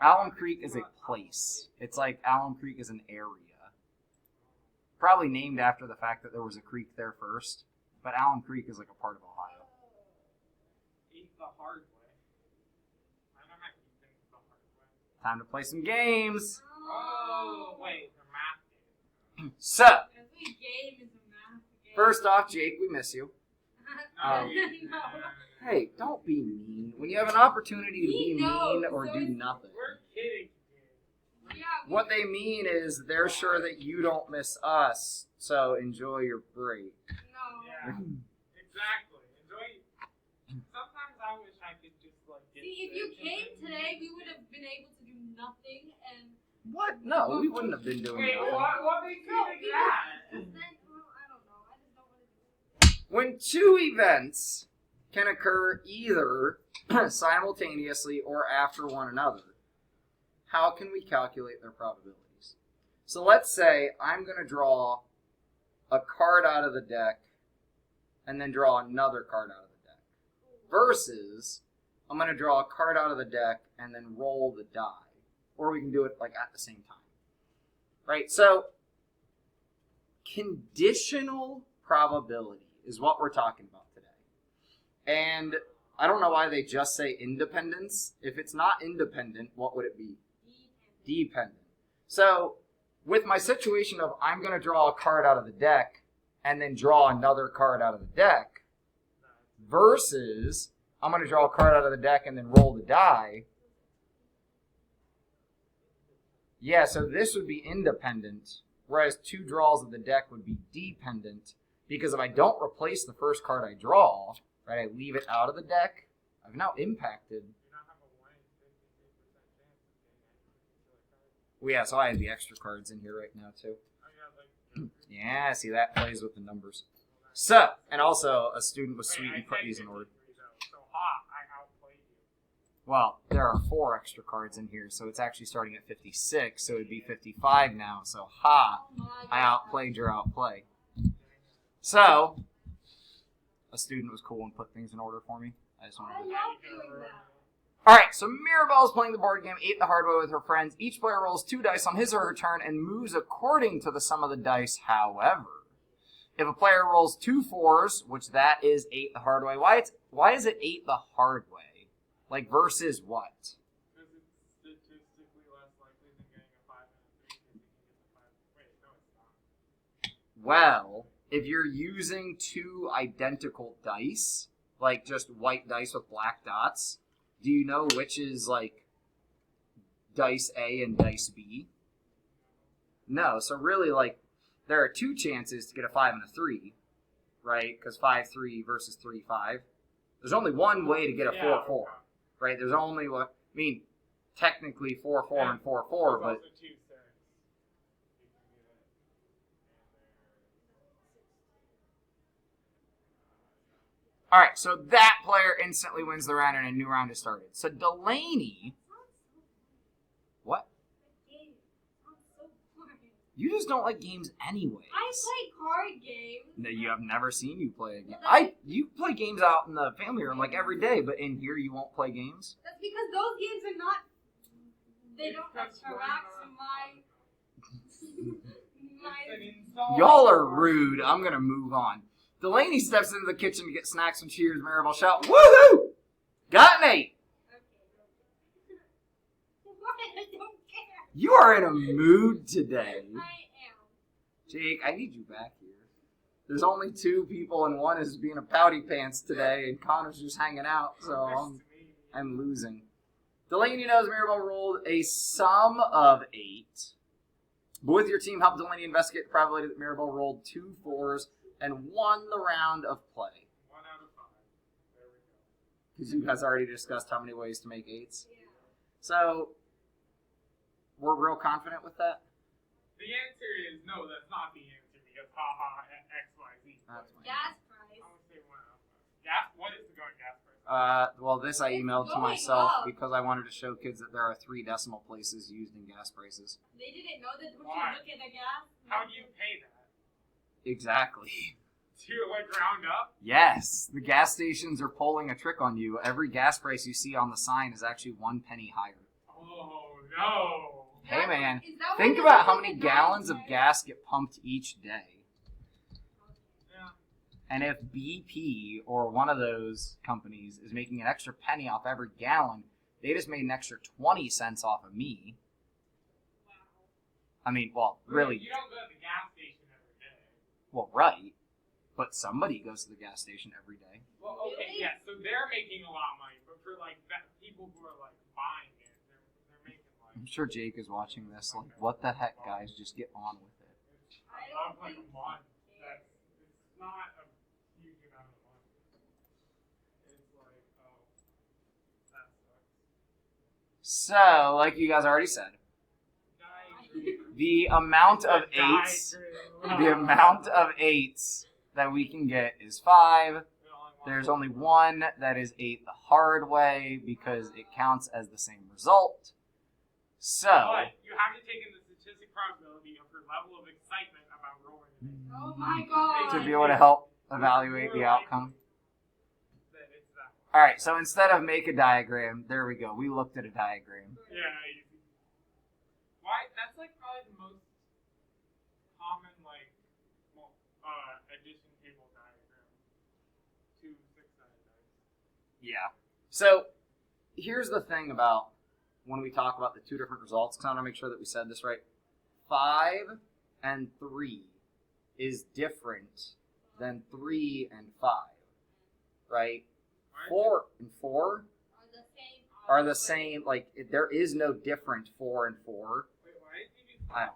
Alum Creek is a place. It's like Alum Creek is an area. Probably named after the fact that there was a creek there first. But Alum Creek is like a part of Ohio. Eat the hard way. I don't have to eat things the hard way. Time to play some games. Oh, wait. The math game. So, Every game is a math game. first off, Jake, we miss you. No, No. Hey, don't be mean. When you have an opportunity to be mean or do nothing. We're kidding. Yeah, What they mean is they're sure that you don't miss us, so enjoy your break. No. Yeah, exactly. Enjoy. Sometimes I wish I could just like get See, if you sick came and then- today, we would have been able to do nothing and. What? No, we wouldn't have been doing Wait, nothing. what makes you think that? Then, well, I don't know. I just don't want to do it. When two events can occur either simultaneously or after one another, how can we calculate their probabilities? So let's say I'm going to draw a card out of the deck and then draw another card out of the deck. Versus, I'm going to draw a card out of the deck and then roll the die. Or we can do it like at the same time. Right? So, conditional probability is what we're talking about today. And I don't know why they just say independence. If it's not independent, what would it be? Dependent. So, with my situation of I'm going to draw a card out of the deck and then draw another card out of the deck versus I'm going to draw a card out of the deck and then roll the die. Yeah, so this would be independent, whereas two draws of the deck would be dependent, because if I don't replace the first card I draw, right, I leave it out of the deck, I've now impacted. Well, yeah, so I have the extra cards in here right now, too. Yeah, see, that plays with the numbers. So, and also, a student was sweet and put these in order. So hot, I outplayed you. Well, there are 4 extra cards in here, so it's actually starting at 56, so it'd be 55 now. So, ha, I outplayed your outplay. So, a student was cool and put things in order for me. I just wanted to... I love doing that. Alright, so Mirabelle is playing the board game Ate the Hard Way with her friends. Each player rolls 2 dice on his or her turn and moves according to the sum of the dice. However, if a player rolls 2 4s, which that is Ate the Hard Way, why is it Ate the Hard Way? Like, versus what? Because it's statistically less likely than getting a 5 and a 3 because you can get a 5. Wait, no, it's not. Well, if you're using 2 identical dice, like just white dice with black dots, do you know which is like dice A and dice B? No, so really like there are 2 chances to get a 5 and a 3, right? Because 5-3 versus 3-5. There's only one way to get a 4-4, right? There's only one. I mean, technically 4-4 and 4-4, but all right. So that player instantly wins the round, and a new round is started. So Delaney, what? You just don't like games anyways. I play card games. No, you have never seen you play a game. You play games out in the family room like every day, but in here you won't play games? That's because those games are not. They don't interact my. Y'all are rude. I'm going to move on. Delaney steps into the kitchen to get snacks and cheers. Maribel shout, woohoo! Got an 8. I don't care. You are in a mood today. I am. Jake, I need you back here. There's only 2 people, and one is being a pouty pants today, and Connor's just hanging out, so I'm losing. Delaney knows Maribel rolled a sum of 8. But with your team, help Delaney investigate the probability that Maribel rolled 2 4s and won the round of play. 1 out of 5. There we go. Because you guys already discussed how many ways to make 8s. Yeah. So, we're real confident with that? The answer is no, that's not the answer because haha, X, Y, Z. That's my Gas price. I would say 1 out of 5. Gas, what is the going gas price? Well, this I emailed to Going myself up. because I wanted to show kids that there are 3 decimal places used in gas prices. They didn't know that when Why? you look at the gas. How do you pay that? Exactly. Do you like round up? Yes, the gas stations are pulling a trick on you. Every gas price you see on the sign is actually 1 penny higher. Oh Oh no. Hey man, Is that think why about they're how doing many the gallons of diet? gas get pumped each day. Yeah. And if BP or one of those companies is making an extra penny off every gallon, they just made an extra 20 cents off of me. I mean, well, really, You don't go to the gas station every day. well, right. But somebody goes to the gas station every day. Well, okay, Really? yeah, so they're making a lot of money, but for like people who are like buying it, they're making like. I'm sure Jake is watching this. Like, what the heck, guys? Just get on with it. I Above don't like a think month. so. That's it's not a huge amount of money. It's like that sucks. So, like you guys already said, Diagram. the amount of Diagram. eights, the amount of eights that we can get is 5. There's only one that is 8 the hard way because it counts as the same result. So, But you have to take in the statistic probability of her level of excitement about rolling the dice. Oh my god. to be able to help evaluate the outcome. That it's that one. Alright, so instead of make a diagram, there we go. We looked at a diagram. Yeah, easy. Why? That's like probably the most common like addition table diagram to 6-sided dice. Yeah. So, here's the thing about when we talk about the two different results, because I want to make sure that we said this right. 5 and 3 is different than 3 and 5, right? Why is 4 and 4 Are are the same. the same. Like, there is no different 4 and 4. Wait, why did you do I don't know.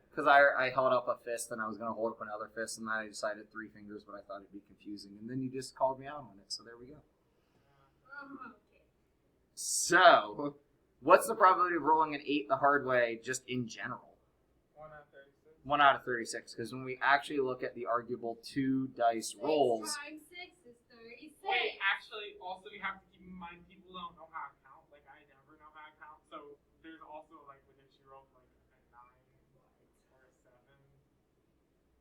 Because I held up a fist and I was going to hold up another fist, and then I decided 3 fingers, but I thought it'd be confusing. And then you just called me out on it, so there we go. Okay. So, what's the probability of rolling an 8 the hard way just in general? 1 out of 36. 1 out of 36. Because when we actually look at the arguable 2 dice rolls, 6 times 6 is 36. Wait, actually, also you have to keep in mind people don't know how to count. Like I never know how to count. So there's also like whether she rolled like a 9 or a 7.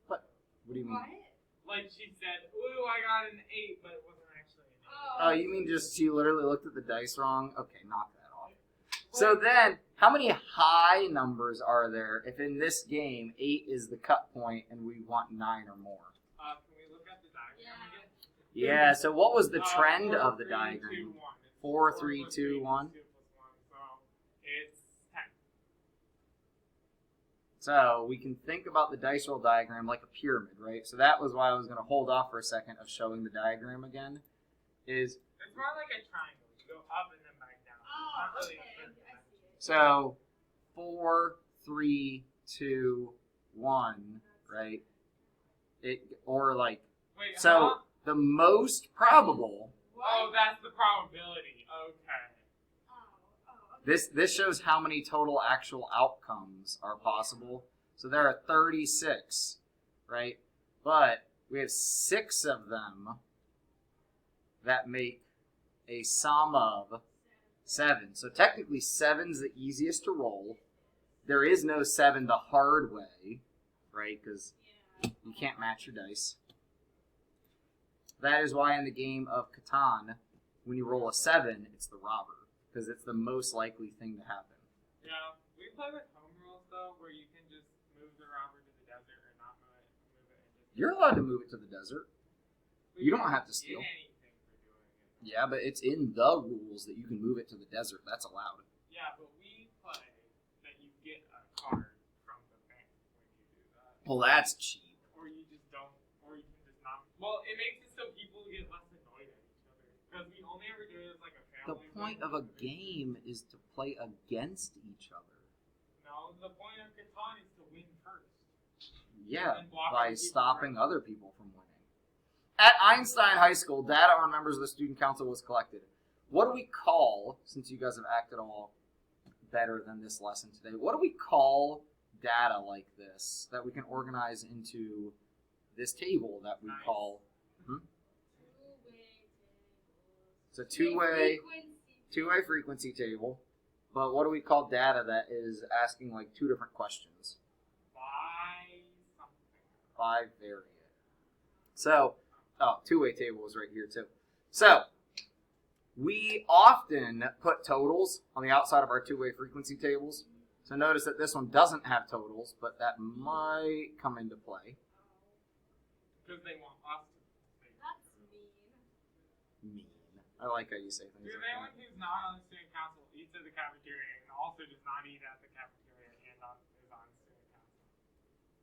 what do you mean? What? Like she said, "Ooh, I got an 8," but it wasn't actually an 8. Oh, you mean just she literally looked at the dice wrong? Okay, knock that off. So then, how many high numbers are there if in this game 8 is the cut point and we want 9 or more? Can we look at the diagram Yeah. again? Yeah, so what was the trend 4, of the 3, diagram? 2, 1. It's 4, 4 3, plus 2, 3 1. is 2 plus 1, so it's 10. So we can think about the dice roll diagram like a pyramid, right? So that was why I was going to hold off for a second of showing the diagram again. Is It's more like a triangle. You go up and then back down. Oh, It's not really okay. a I pyramid. see it. so 4, 3, 2, 1, right? It or like Wait, so huh? the most probable. Oh, that's the probability. Okay. Okay. This shows how many total actual outcomes are possible. So there are 36, right? But we have 6 of them that make a sum of 7. So technically 7's the easiest to roll. There is no 7 the hard way, right? Because you can't match your dice. That is why in the game of Catan, when you roll a 7, it's the robber. Because it's the most likely thing to happen. Yeah. We play with home rules though, where you can just move the robber to the desert or not move it and just. You're allowed to move it to the desert. But you don't have to get steal. anything for doing it. Yeah, but it's in the rules that you can move it to the desert. That's allowed. Yeah, but we play that you get a card from the bank when you do that. Well, that's cheap. Or you just don't, or you can just not. Well, it makes it so people get less annoyed at each other. Because we only ever do it as like a The family point thing. of a game is to play against each other. No, the point of Catan is to win first. Yeah, And block by other people stopping from- other people from winning. At Einstein High School, data on members of the student council was collected. What do we call, since you guys have acted all better than this lesson today, what do we call data like this that we can organize into this table that we Nice. call it's a Frequency. two-way frequency table? But what do we call data that is asking like 2 different questions? Buy something. 5 variant. So, two-way table is right here too. So, We often put totals on the outside of our two-way frequency tables. So notice that this one doesn't have totals, but that might come into play. Because they want us to say. That's mean. Mean. I like how you say things Because like anyone that. who's not on the student council eats at the cafeteria and also does not eat at the cafeteria and is on student council.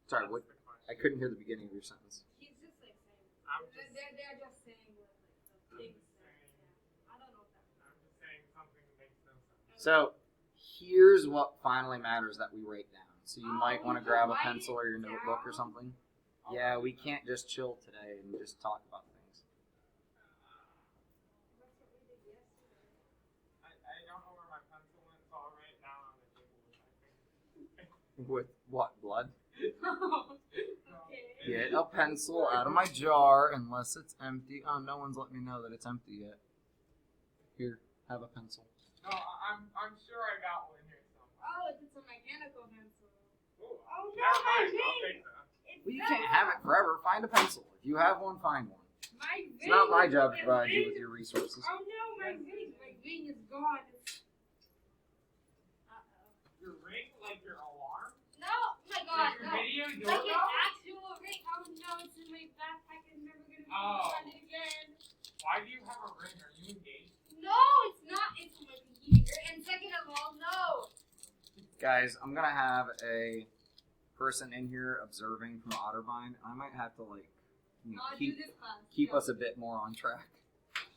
Sorry, That's what? the question. I couldn't hear the beginning of your sentence. He's just like saying. I'm just- They're just saying like the things. just saying. Yeah. I don't know what that means. I'm just saying something that makes no sense. So here's what finally matters that we wrate down. So you Oh, might want to we grab a can write pencil or your it notebook or down? something. Yeah, we can't just chill today and just talk about things. That's what we did yesterday. I don't know where my pencil went, so I'll write it down on the table with my finger. With what, blood? Okay. Get a pencil out of my jar unless it's empty. Oh, no one's let me know that it's empty yet. Here, have a pencil. No, I'm sure I got one here somewhere. Oh, it's a mechanical pencil. Ooh, Oh no, never my mind, I'll ring! take that. It's Well, you can't have it forever. Find a pencil. If you have one, find one. My It's not my ring- job to my provide you ring- with your resources. Oh no, my ring is gone. Uh-oh. Your ring, like your alarm? No, oh my god, Like your no. video Like an doorbell? actual ring. Oh no, it's in my backpack. I'm never gonna be able to Oh. find it again. Why do you have a ring? Are you engaged? No, it's not. It's my computer. And second of all, no. Guys, I'm gonna have a person in here observing from Otterbein. I might have to I'll keep do this class. keep No. us a bit more on track.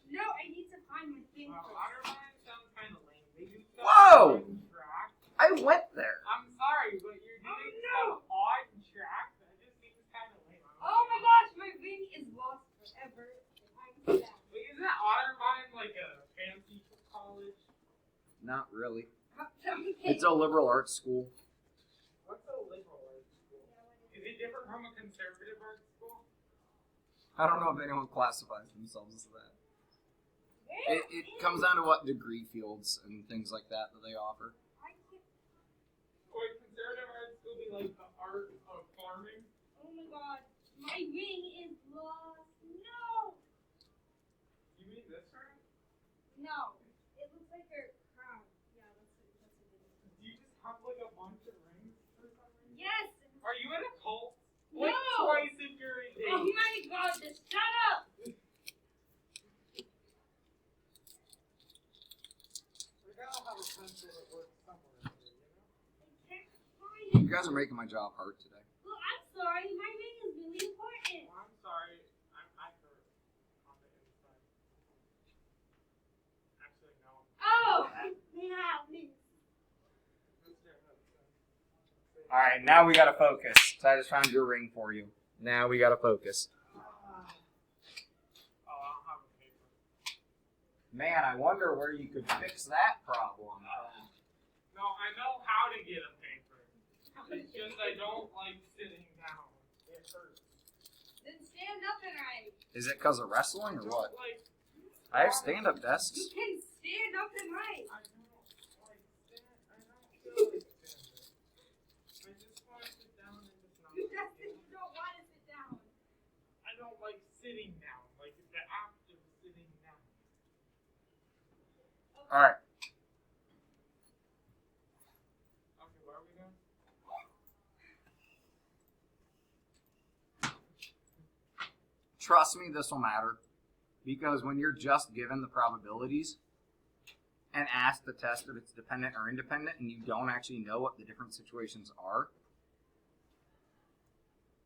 No, I need to find my thing Well, first. Otterbein sounds kind of lame. They do stuff Whoa! on track. I went there. I'm sorry, but you're doing no! stuff on track. That just seems kind of lame. Oh my gosh, my ring is lost forever. I'm sad. Wait, isn't that Otterbein like a fancy college? Not really. Okay. It's a liberal arts school. What's a liberal arts school? Is it different from a conservative arts school? I don't know if anyone classifies themselves as that. Where It is- comes down to what degree fields and things like that they offer. I can't- Would conservative arts school be like the art of farming? Oh my god, my ring is lost. No, You mean this ring? no, it looks like a crown. Yeah, that's what it is. Do you just have like a bunch of rings for some reason? Yes. Are you in a cult? No. Like twice if you're engaged. Oh my god, just shut up. We gotta have a pencil that works somewhere here, you know? I can't find You it. guys are making my job hard today. Well, I'm sorry, my ring is really important. Well, I'm sorry. I hurt on the inside. Actually, no. Oh, yeah, me. Mr. Hudson. All right, now we gotta focus. So I just found your ring for you. Now we gotta focus. Oh, I don't have a paper. Man, I wonder where you could fix that problem. No, I know how to get a paper. It's just I don't like sitting down. It hurts. Then stand up and write. Is it because of wrestling or I what? don't like. I have stand-up desks. You can stand up and write. I don't like stand. I don't feel like standing. I just want to sit down and just not. You don't want to sit down. I don't like sitting down. Like the act of sitting down. All right. Okay, where are we going? Trust me, this will matter. Because when you're just given the probabilities and asked to test if it's dependent or independent and you don't actually know what the different situations are,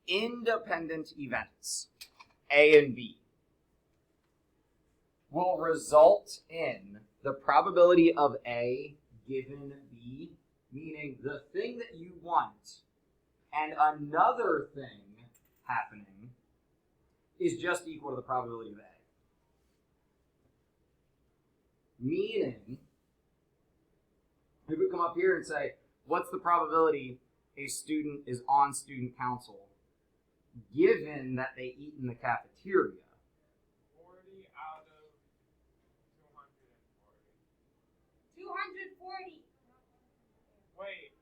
independent events, A and B, will result in the probability of A given B, meaning the thing that you want and another thing happening is just equal to the probability of A. Meaning, if we come up here and say, what's the probability a student is on student council given that they eat in the cafeteria? 40 out of 240. 240. Wait.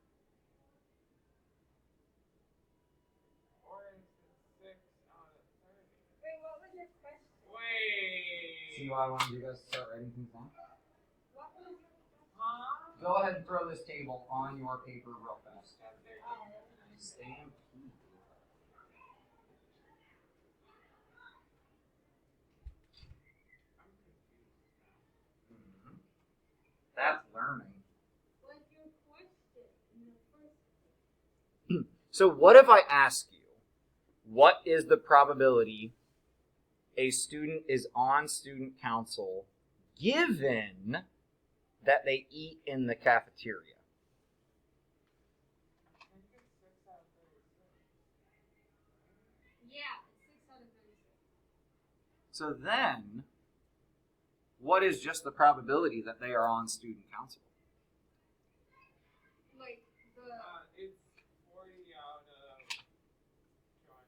Or is it 6 out of 30? Wait, what was your question? Wait. see why I wanted you guys to start writing things down? What was Huh? Go ahead and throw this table on your paper real fast. Stampede. I'm confused now. That's learning. What's your question in the first place? So what if I ask you, what is the probability a student is on student council given that they eat in the cafeteria? I think it's 6 out of 36. Yeah, it's 6 out of 36. So then, what is just the probability that they are on student council? Like the It's 40 out of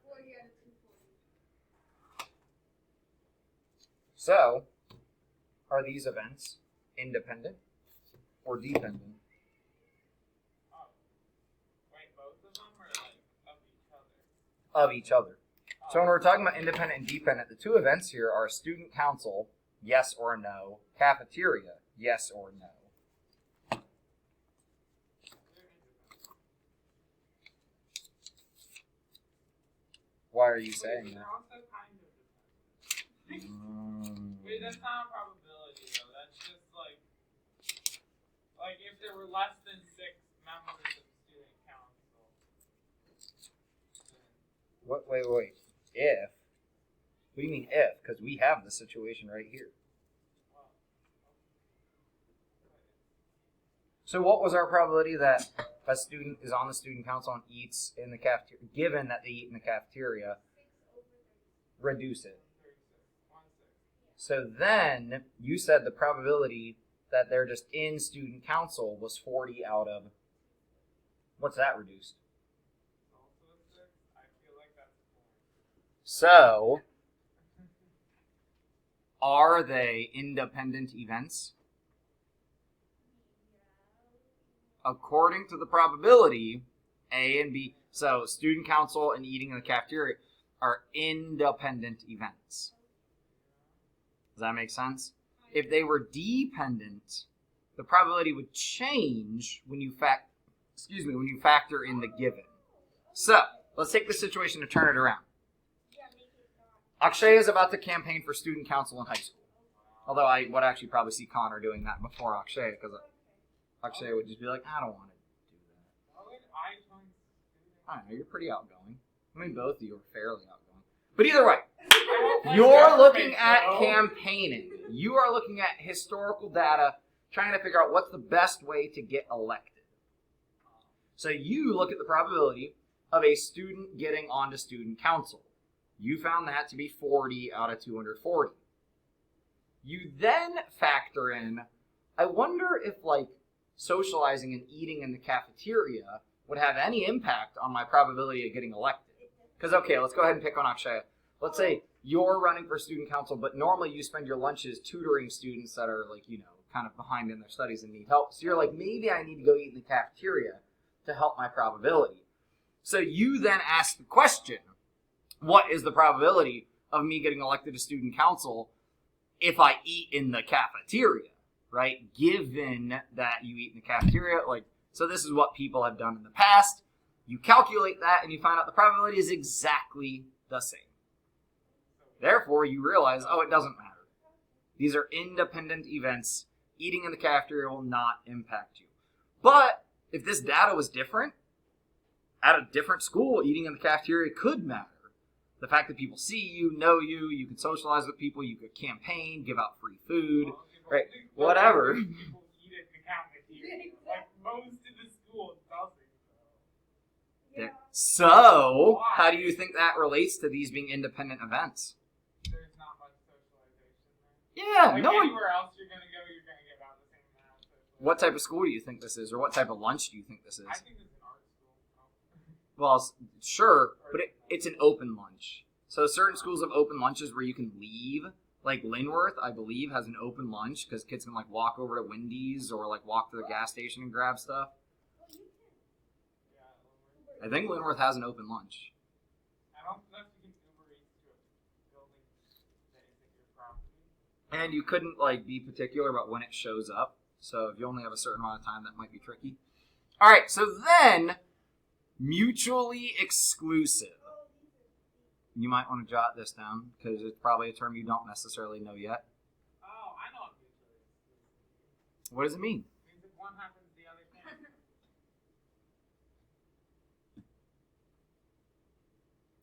40 out of 240. So, are these events independent or dependent? Oh. Wait, both of them or like of each other? Of each other. So when we're talking about independent and dependent, the two events here are student council, yes or no, cafeteria, yes or no. They're independent. Why are you Wait, saying they're that? also kind of dependent. Wait, that's not a probability though. That's just like if there were less than 6 members of student council. Then, Wait. If? What do you mean if? Because we have the situation right here. well, So what was our probability that a student is on the student council and eats in the cafeteria, given that they eat in the cafeteria, 6 over 36. reduce it? 36. 1/6. So then you said the probability that they're just in student council was 40 out of, what's that reduced? Also a 6. I feel like that's a 4. So, are they independent events? According to the probability, A and B, so student council and eating in the cafeteria are independent events. Does that make sense? If they were dependent, the probability would change when you factor in the given. So, let's take the situation to turn it around. Yeah, make it not. Akshay is about to campaign for student council in high school. Although I would actually probably see Connor doing that before Akshay, because Akshay would just be like, I don't want to do that. Why would I join student? I don't know, you're pretty outgoing. I mean, both of you are fairly outgoing. But either way, I don't you're like looking government, at though. campaigning. You are looking at historical data, trying to figure out what's the best way to get elected. So you look at the probability of a student getting onto student council. You found that to be 40 out of 240. You then factor in, I wonder if socializing and eating in the cafeteria would have any impact on my probability of getting elected. Because, okay, let's go ahead and pick on Akshay. Let's say you're running for student council, but normally you spend your lunches tutoring students that are kind of behind in their studies and need help. So you're like, maybe I need to go eat in the cafeteria to help my probability. So you then ask the question, what is the probability of me getting elected to student council if I eat in the cafeteria, right? Given that you eat in the cafeteria, so this is what people have done in the past. You calculate that and you find out the probability is exactly the same. Therefore, you realize, it doesn't matter. These are independent events. Eating in the cafeteria will not impact you. But if this data was different, at a different school, eating in the cafeteria could matter. The fact that people see you, know you can socialize with people, you could campaign, give out free food, right? Whatever. People eat at the cafeteria. Like most of the school doesn't. Yeah. So, how do you think that relates to these being independent events? There's not much socialization there. Yeah, Like no one. anywhere else you're gonna go, you're gonna get about the same amount of socialization. What type of school do you think this is, or what type of lunch do you think this is? I think it's an art school. Well, sure, but it's an open lunch. So certain schools have open lunches where you can leave. Like Linworth, I believe, has an open lunch because kids can walk over to Wendy's or walk to the gas station and grab stuff. Yeah, I think Linworth has an open lunch. I don't know if you can Uber Eats to a building that isn't your property. And you couldn't like be particular about when it shows up. So if you only have a certain amount of time, that might be tricky. All right, so then mutually exclusive. You might want to jot this down because it's probably a term you don't necessarily know yet. Oh, I know what mutually exclusive. What does it mean? It means if one happens, the other can't.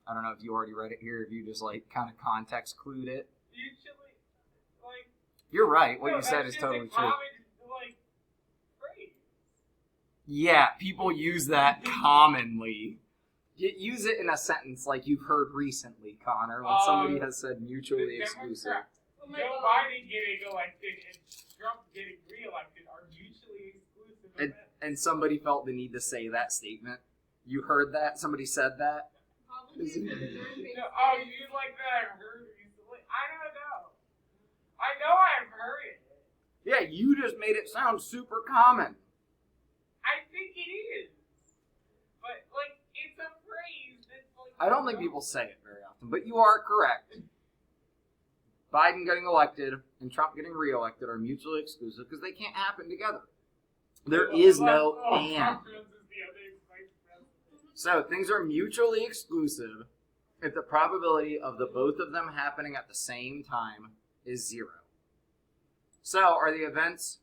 I don't know if you already read it here, if you just like kind of context clued it. Mutually, like. You're right. What no, you said that's is just totally a true. common, like, phrase. Yeah, people use that commonly. You use it in a sentence like you've heard recently, Connor, when somebody has said mutually The exclusive. Oh my Joe God. Biden getting elected and Trump getting reelected are mutually exclusive And, events. and somebody felt the need to say that statement. You heard that? Somebody said that? Probably during Thanksgiving. No, oh, you like that? I've heard recently. I don't know. I know I've heard it. Yeah, you just made it sound super common. I think it is. But, like, it's a phrase that's like. I don't think people say it very often, but you are correct. Biden getting elected and Trump getting reelected are mutually exclusive because they can't happen together. There is no and. So things are mutually exclusive if the probability of the both of them happening at the same time is 0. So are the events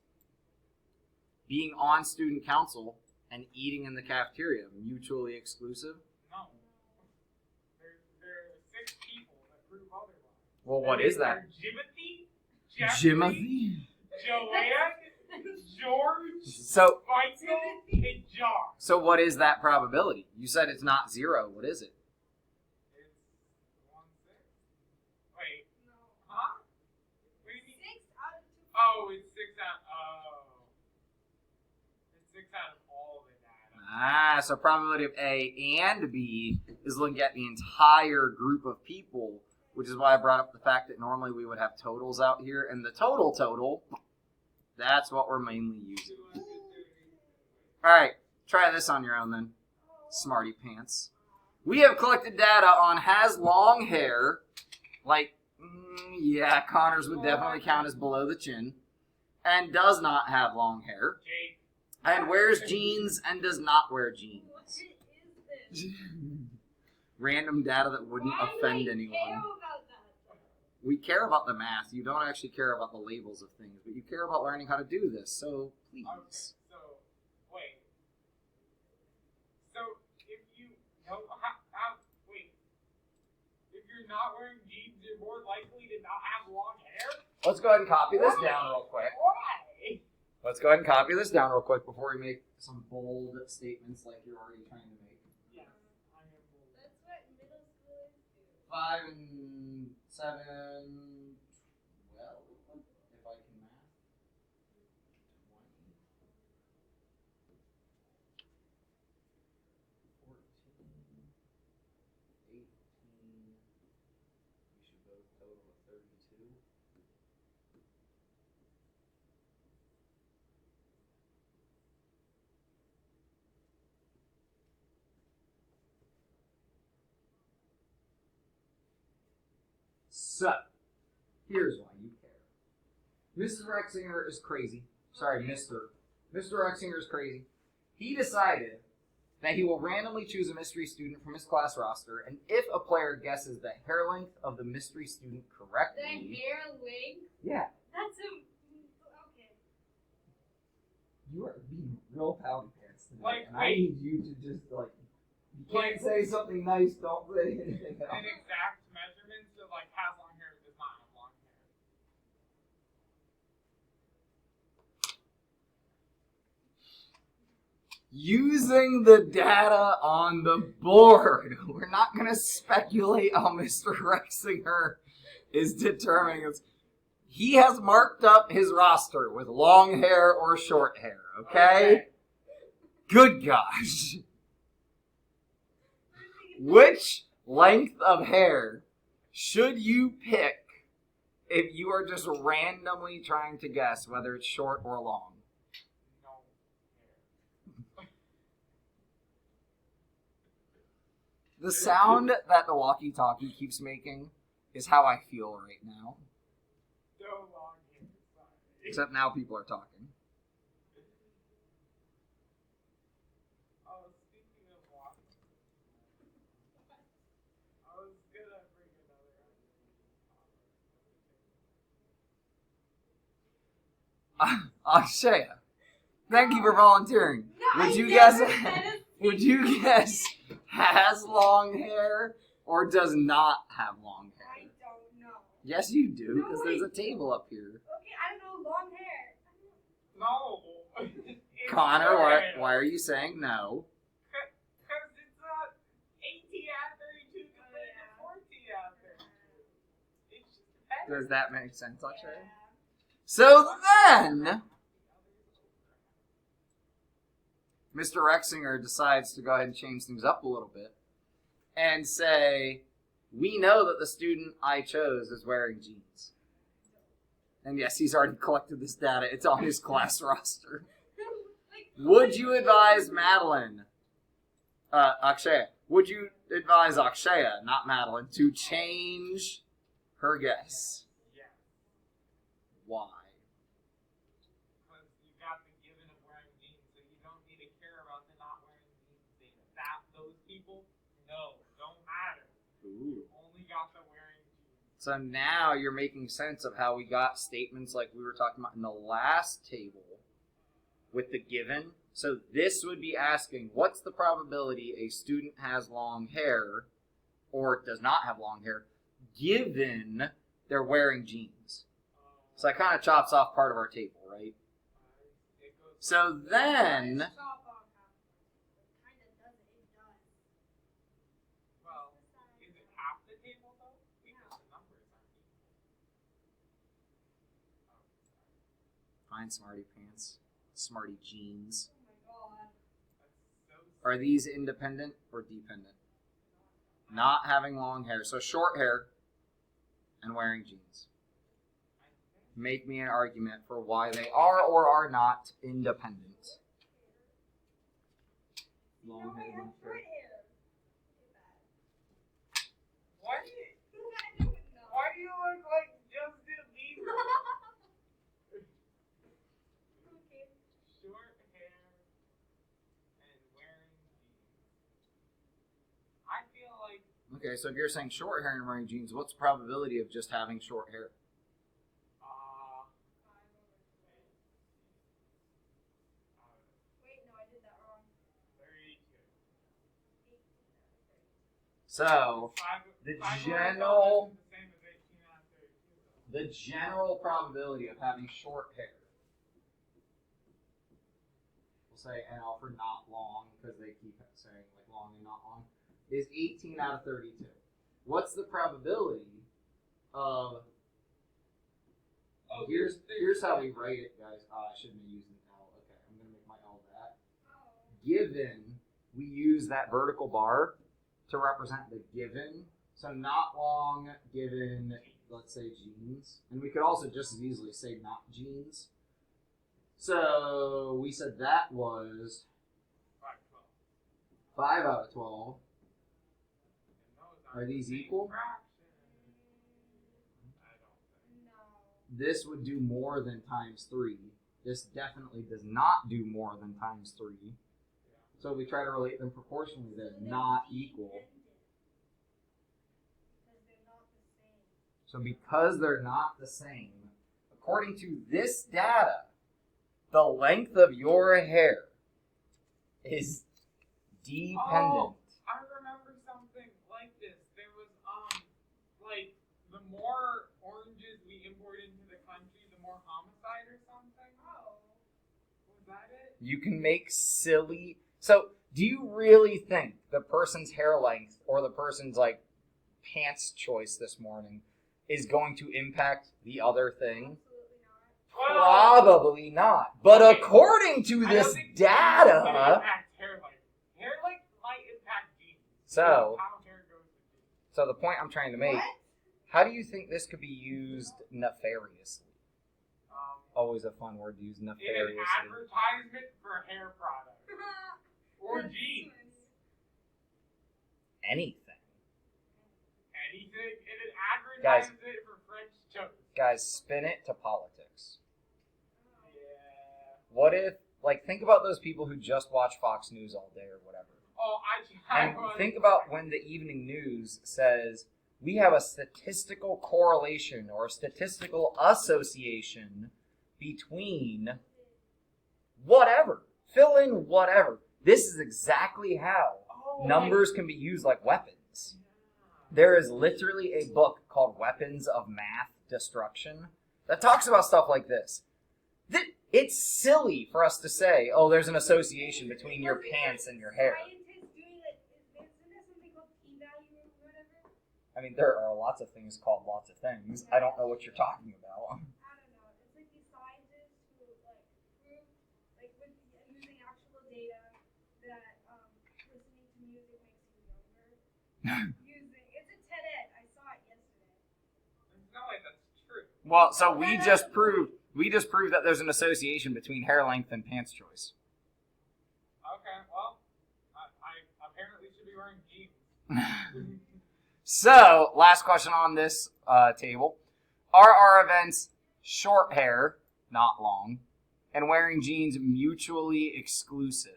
being on student council and eating in the cafeteria mutually exclusive? No. There are 6 people that prove otherwise. Well, what is that? Jimothy, Jeffrey, Jimothy? Joanne, George, So Michael, and John. So what is that probability? You said it's not 0. What is it? It's 1/6. Wait, No. huh? What do you mean? 6 out of 2. Oh, it's 6 out. Oh, it's 6 out of all the data. Ah, so probability of A and B is looking at the entire group of people, which is why I brought up the fact that normally we would have totals out here, and the total, that's what we're mainly using. All right, try this on your own then, smarty pants. We have collected data on has long hair, like, yeah, Connor's would definitely count as below the chin, and does not have long hair, Jake. and wears jeans and does not wear jeans. What is this? Random data that wouldn't Why offend do I anyone. care about that? We care about the math. You don't actually care about the labels of things, but you care about learning how to do this. So please. Okay, so, wait. So, if you know, wait. If you're not wearing jeans, you're more likely to not have long hair? Let's go ahead and copy this down real quick. Why? Let's go ahead and copy this down real quick before we make some bold statements like you're already trying to make. Yes, I am bold. That's what middle schoolers do. 5 and 7, 12, if I can math. 20, 14, 18. We should both total of 32. So, here's why you care. Mrs. Rexinger is crazy. Sorry, Mr. Rexinger is crazy. He decided that he will randomly choose a mystery student from his class roster, and if a player guesses the hair length of the mystery student The correctly, hair length? yeah, That's a. Okay. you are being real pouty pants tonight, Like, and I wait. need you to just like, you can't say something nice, don't say anything else. An exact measurements of, like, has long hair does not have long hair. Using the data on the board. We're not going to speculate how Mr. Rexinger is determining this. He has marked up his roster with long hair or short hair, okay? Good gosh. Which length of hair should you pick if you are just randomly trying to guess whether it's short or long? No hair. The sound that the walkie-talkie keeps making is how I feel right now. So long. Except now people are talking. Oh, speaking of walking, I was gonna bring another Akshaya, thank you for volunteering. No, Would I you never guess? said a Would you guess has long hair or does not have long hair? I don't know. Yes, you do, because No, there's a wait. table up here. Okay, I don't know. Long hair. No. It's Connor, short. why are you saying no? Because it's 18 out of 32 compared to 14 out of 32. It's just better. Does that make sense, Akshaya? Yeah. So then, Mr. Rexinger decides to go ahead and change things up a little bit and say, we know that the student I chose is wearing jeans. And yes, he's already collected this data. It's on his class roster. Would you advise Madeline, Akshaya, would you advise Akshaya, not Madeline, to change her guess? Yeah. Why? Because you got the given of wearing jeans, so you don't need to care about the not wearing jeans data. Those people, no, don't matter. Ooh. You only got the wearing jeans. So now you're making sense of how we got statements like we were talking about in the last table with the given. So this would be asking, what's the probability a student has long hair or does not have long hair given they're wearing jeans? So that kind of chops off part of our table, right? It goes So then, Chop off half. Kind of does it. It does. well, is it half the table though? Because the numbers aren't equal. fine, smarty pants, smarty jeans. Oh my god. That's so Are these independent or dependent? Not having long hair. So short hair and wearing jeans. Make me an argument for why they are or are not independent. No, Long I hair, have long short hair. hair. Why do you look like Justin Bieber? Okay. Short hair and wearing jeans. I feel like Okay, so if you're saying short hair and wearing jeans, what's the probability of just having short hair? Wait, no, I did that wrong. 32. 18 out of 30. So the general The same as 18 out of 32. the general probability of having short hair, we'll say NL for not long because they keep saying like long and not long, is 18 out of 32. What's the probability of Oh, here's how we write it, guys. I shouldn't have used an L. Okay, I'm gonna make my L that. Given, we use that vertical bar to represent the given. So not long given, let's say jeans. And we could also just as easily say not jeans. So we said that was 5 out of 12. Are these equal? No. This would do more than times 3. This definitely does not do more than times 3. So we try to relate them proportionally. They're not equal. Because they're not the same. So because they're not the same, according to this data, the length of your hair is dependent. Oh, I remember something like this. There was like the more oranges we import into the country, the more homicide or something. Oh. Was that it? You can make silly. So, do you really think the person's hair length or the person's like pants choice this morning is going to impact the other thing? Absolutely not. Probably not. But Okay. according to I don't this think data, jeans can impact hair length. Hair length might impact jeans. So- How hair goes to jeans. so the point I'm trying to make, What? how do you think this could be used nefariously? Um, Always a fun word to use, in an nefariously. advertisement for hair products or That's jeans. Anything. Anything in an advertisement for French toast. Guys, spin it to politics. What if, like, think about those people who just watch Fox News all day or whatever. Oh, And think about when the evening news says, we have a statistical correlation or a statistical association between whatever. Fill in whatever. This is exactly how numbers can be used like weapons. There is literally a book called Weapons of Math Destruction that talks about stuff like this. It's silly for us to say, oh, there's an association between your pants and your hair. Scientists doing it. Isn't there something called p-value or whatever? I mean, there are lots of things called lots of things. I don't know what you're talking about. I don't know. It's like these scientists who like prove, like with using actual data that listening to music makes you younger. It's a TED Ed. I saw it yesterday. There's no way that's true. Well, so we just proved that there's an association between hair length and pants choice. Okay, well, I apparently should be wearing jeans. So, last question on this table. Are our events short hair, not long, and wearing jeans mutually exclusive?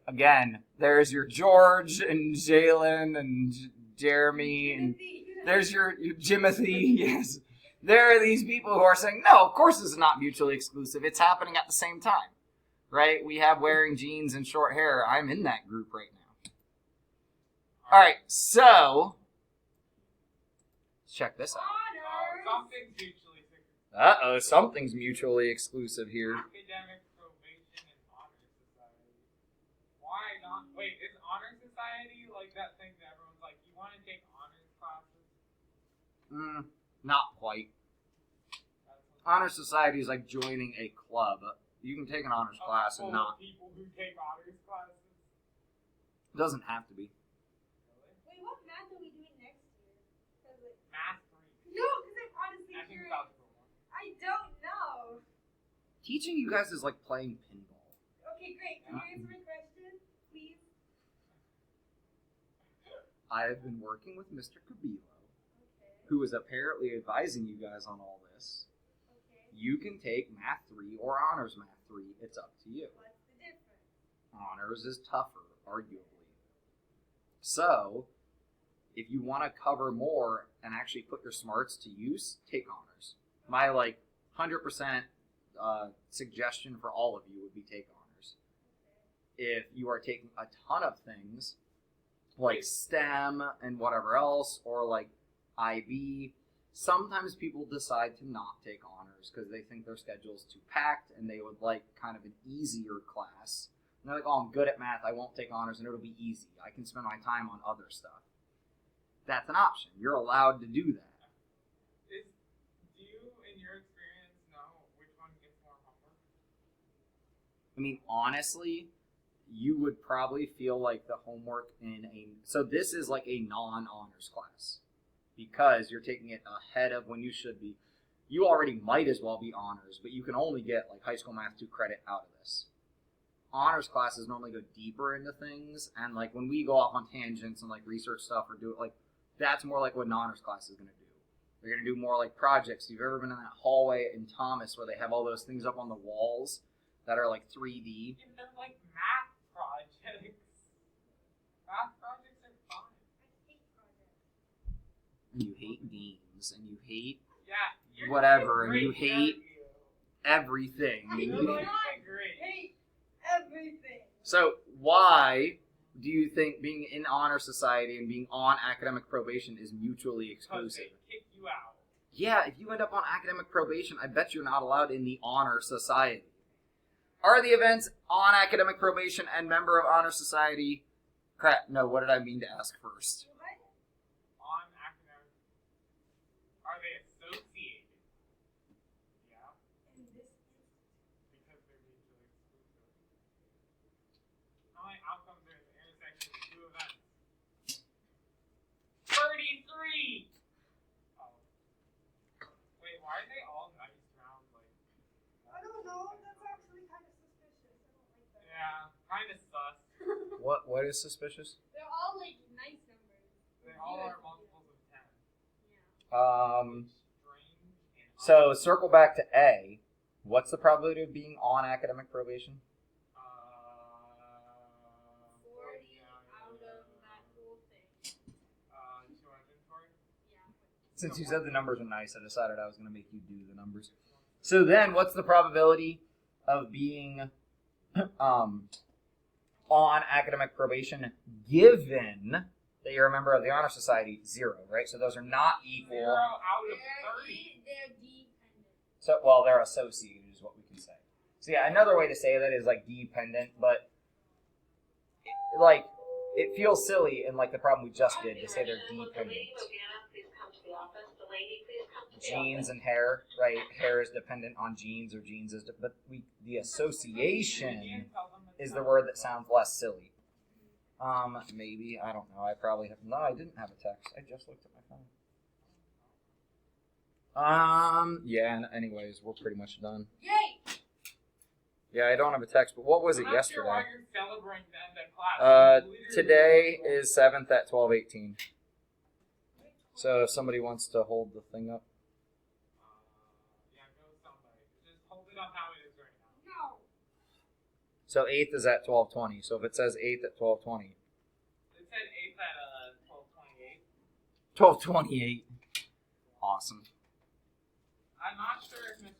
Again, there's your George and Jalen and Jeremy and there's your Jimothy. Yes. There are these people who are saying, no, of course this is not mutually exclusive. It's happening at the same time. Right? We have wearing jeans and short hair. I'm in that group right now. All right, so let's check this out. Something's mutually exclusive. Uh-oh, something's mutually exclusive here. Academic probation and honor society. Why not? Wait, is honor society like that thing that everyone's like, you want to take honors classes? Not quite. Honor society is like joining a club. You can take an honors class and not. People who take honors classes. Doesn't have to be. Wait, what math are we doing next year? Math 3. No, because I'm honestly I think curious. that's the one. I don't know. Teaching you guys is like playing pinball. Okay, great. Can you answer my question, please? I have been working with Mr. Cabilo, Okay. who is apparently advising you guys on all this. Okay. You can take Math 3 or Honors Math 3. It's up to you. What's the difference? Honors is tougher, arguably. So, if you want to cover more and actually put your smarts to use, take Honors. My 100% suggestion for all of you would be take Honors. If you are taking a ton of things, like STEM and whatever else, or like IB, sometimes people decide to not take honors because they think their schedule's too packed and they would like kind of an easier class. And they're like, oh, I'm good at math, I won't take honors and it'll be easy. I can spend my time on other stuff. That's an option. You're allowed to do that. Do you, in your experience, know which one gets more homework? I mean, honestly, you would probably feel like the homework in a... So this is like a non-honors class. Because you're taking it ahead of when you should be. You already might as well be honors, but you can only get like high school math 2 credit out of this. Honors classes normally go deeper into things, and like when we go off on tangents and like research stuff or do it, like that's more like what an honors class is going to do. They're going to do more like projects. You've ever been in that hallway in Thomas where they have all those things up on the walls that are like 3D? And they're like math projects. Math projects are fun. I hate projects. And you hate games, and you hate Yeah. whatever, and Great, you hate everything. I You're do doing not great. hate everything. So why do you think being in honor society and being on academic probation is mutually Because exclusive? they kick you out. Yeah, if you end up on academic probation, I bet you're not allowed in the honor society. Are the events on academic probation and member of honor society? Crap, no, what did I mean to ask first? What? On academic. Are they associated? Yeah. In this Because they're mutually exclusive. How many outcomes are the intersection of two events? 33! Oh. Wait, why are they all nice round, like... I don't know. That's actually kind of suspicious. I don't like that. Yeah, kind of sus. What is suspicious? They're all like nice numbers. They all are multiples of 10. Yeah. So circle back to A. What's the probability of being on academic probation? 40 out of that whole thing. 240? Yeah. Since you said the numbers are nice, I decided I was going to make you do the numbers. So then, what's the probability of being on academic probation given that you're a member of the Honor Society? 0, right? So those are not equal. 0 out of 30. They're dependent. So, well, they're associated is what we can say. So yeah, another way to say that is like dependent, but it feels silly in like the problem we just did to say they're dependent. Genes and hair, right? Hair is dependent on genes, or genes is, but the association is the word that sounds less silly. Maybe, I don't know. I probably have, no, I didn't have a text. I just looked at my phone. Yeah, and anyways, we're pretty much done. Yay! Yeah, I don't have a text, but what was it I'm not sure yesterday? why you're celebrating the end of class. Today is 7th at 12:18. So if somebody wants to hold the thing up. Yeah, go somebody. Just hold it up how it is right now. No. So 8th is at 12:20. So if it says 8th at 12:20. It said 8th at 12:28. 12:28. Awesome. I'm not sure if Mr.